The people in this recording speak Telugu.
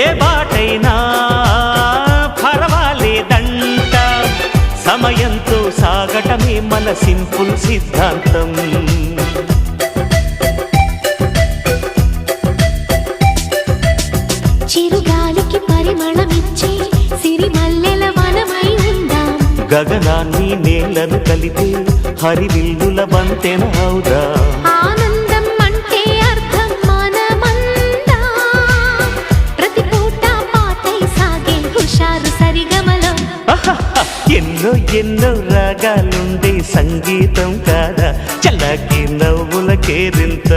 ఏ బాటైనా పర్వాలేదంట, సమయంతో సాగటమే మన సింపుల్ సిద్ధాంతం. చిరుగాలికి పరిమళమిచ్చే సిరిమల్లెల వనమై ఉందాం, గగనాన్ని నేలను కలిపే హరివిల్లుల వంతెన అవుదాం. ఆనందం అంటే అర్థం మనమందా, ప్రతి పూట పాతై సాగే హుషారు సరిగమలో. ఎన్నో ఎన్నో రాగాలుండే సంగీతం కాదా, చల్లకి నవ్వుల కేరింత.